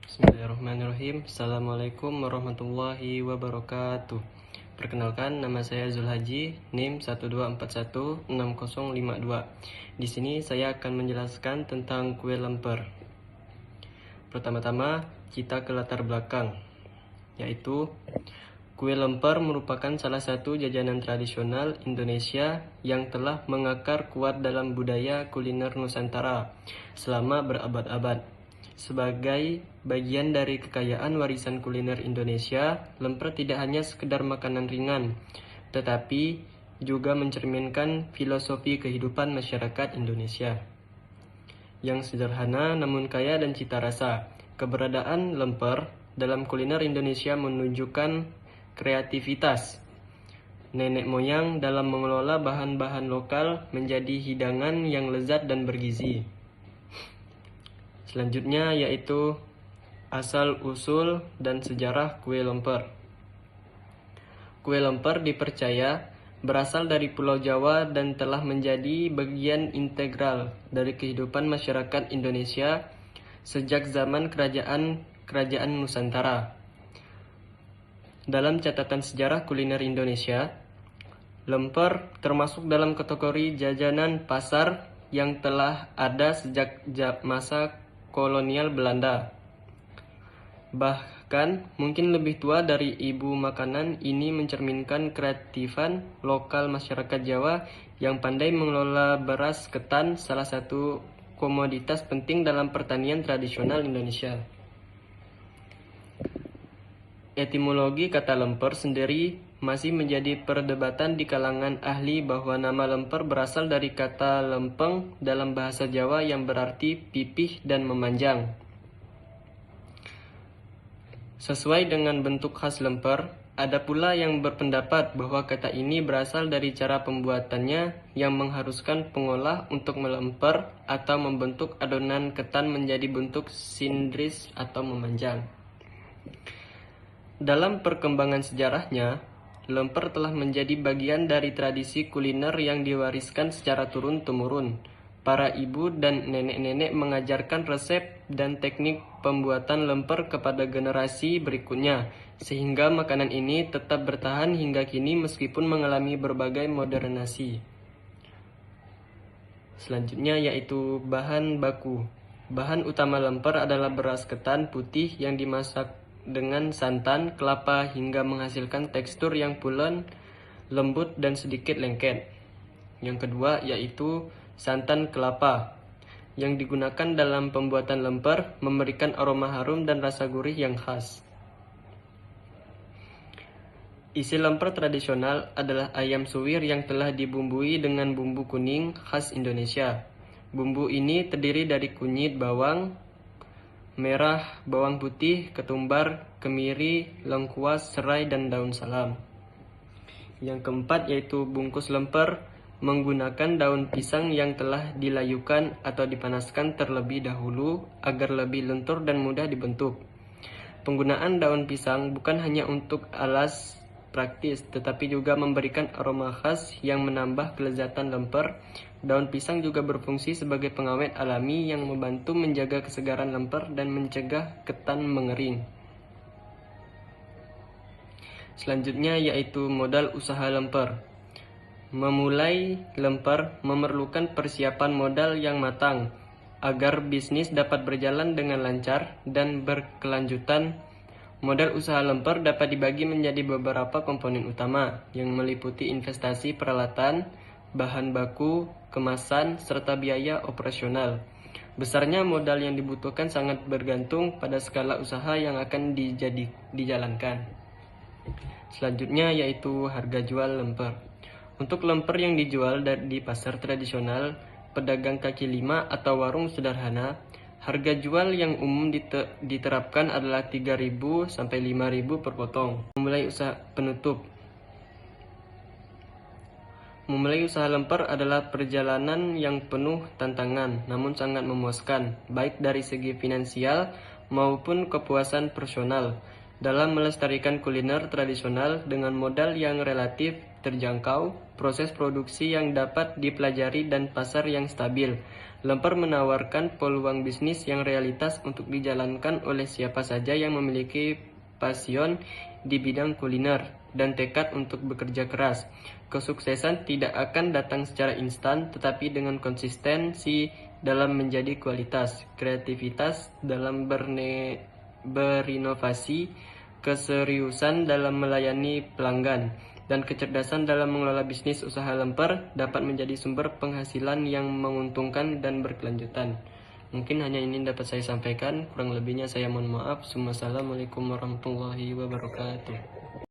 Bismillahirrahmanirrahim. Assalamualaikum warahmatullahi wabarakatuh. Perkenalkan, nama saya Zulhaji, NIM 12416052. Di sini saya akan menjelaskan tentang kue lemper. Pertama-tama, kita ke latar belakang, yaitu kue lemper merupakan salah satu jajanan tradisional Indonesia yang telah mengakar kuat dalam budaya kuliner Nusantara selama berabad-abad. Sebagai bagian dari kekayaan warisan kuliner Indonesia, lemper tidak hanya sekedar makanan ringan, tetapi juga mencerminkan filosofi kehidupan masyarakat Indonesia yang sederhana namun kaya dan cita rasa. Keberadaan lemper dalam kuliner Indonesia menunjukkan kreativitas nenek moyang dalam mengelola bahan-bahan lokal menjadi hidangan yang lezat dan bergizi. Selanjutnya yaitu asal-usul dan sejarah kue lemper. Kue lemper dipercaya berasal dari Pulau Jawa dan telah menjadi bagian integral dari kehidupan masyarakat Indonesia sejak zaman kerajaan Nusantara. Dalam catatan sejarah kuliner Indonesia, lemper termasuk dalam kategori jajanan pasar yang telah ada sejak masa kolonial Belanda. Bahkan mungkin lebih tua dari ibu makanan ini mencerminkan kreatifan lokal masyarakat Jawa yang pandai mengelola beras ketan, salah satu komoditas penting dalam pertanian tradisional Indonesia. Etimologi kata lemper sendiri masih menjadi perdebatan di kalangan ahli bahwa nama lemper berasal dari kata lempeng dalam bahasa Jawa yang berarti pipih dan memanjang. Sesuai dengan bentuk khas lemper, ada pula yang berpendapat bahwa kata ini berasal dari cara pembuatannya yang mengharuskan pengolah untuk melemper atau membentuk adonan ketan menjadi bentuk sindris atau memanjang. Dalam perkembangan sejarahnya, lemper telah menjadi bagian dari tradisi kuliner yang diwariskan secara turun-temurun. Para ibu dan nenek-nenek mengajarkan resep dan teknik pembuatan lemper kepada generasi berikutnya, sehingga makanan ini tetap bertahan hingga kini meskipun mengalami berbagai modernisasi. Selanjutnya yaitu bahan baku. Bahan utama lemper adalah beras ketan putih yang dimasak dengan santan, kelapa hingga menghasilkan tekstur yang pulen, lembut dan sedikit lengket. Yang kedua yaitu santan kelapa yang digunakan dalam pembuatan lemper, memberikan aroma harum dan rasa gurih yang khas. Isi lemper tradisional adalah ayam suwir yang telah dibumbui dengan bumbu kuning khas Indonesia. Bumbu ini terdiri dari kunyit bawang merah, bawang putih, ketumbar, kemiri, lengkuas, serai, dan daun salam. Yang keempat yaitu bungkus lemper menggunakan daun pisang yang telah dilayukan atau dipanaskan terlebih dahulu agar lebih lentur dan mudah dibentuk. Penggunaan daun pisang bukan hanya untuk alas praktis, tetapi juga memberikan aroma khas yang menambah kelezatan lemper. Daun pisang juga berfungsi sebagai pengawet alami yang membantu menjaga kesegaran lemper dan mencegah ketan mengering. Selanjutnya yaitu modal usaha lemper. Memulai lemper memerlukan persiapan modal yang matang agar bisnis dapat berjalan dengan lancar dan berkelanjutan. Modal usaha lemper dapat dibagi menjadi beberapa komponen utama yang meliputi investasi peralatan, bahan baku, kemasan, serta biaya operasional. Besarnya modal yang dibutuhkan sangat bergantung pada skala usaha yang akan dijalankan. Selanjutnya yaitu harga jual lemper. Untuk lemper yang dijual di pasar tradisional, pedagang kaki lima atau warung sederhana, harga jual yang umum diterapkan adalah 3.000 sampai 5.000 per potong. Memulai usaha lemper adalah perjalanan yang penuh tantangan, namun sangat memuaskan, baik dari segi finansial maupun kepuasan personal. Dalam melestarikan kuliner tradisional dengan modal yang relatif terjangkau, proses produksi yang dapat dipelajari dan pasar yang stabil, Lemper menawarkan peluang bisnis yang realitas untuk dijalankan oleh siapa saja yang memiliki passion di bidang kuliner dan tekad untuk bekerja keras. Kesuksesan tidak akan datang secara instan, tetapi dengan konsistensi dalam menjadi kualitas, kreativitas dalam berinovasi, keseriusan dalam melayani pelanggan, dan kecerdasan dalam mengelola bisnis usaha lemper dapat menjadi sumber penghasilan yang menguntungkan dan berkelanjutan. Mungkin hanya ini dapat saya sampaikan, kurang lebihnya saya mohon maaf. Wassalamualaikum warahmatullahi wabarakatuh.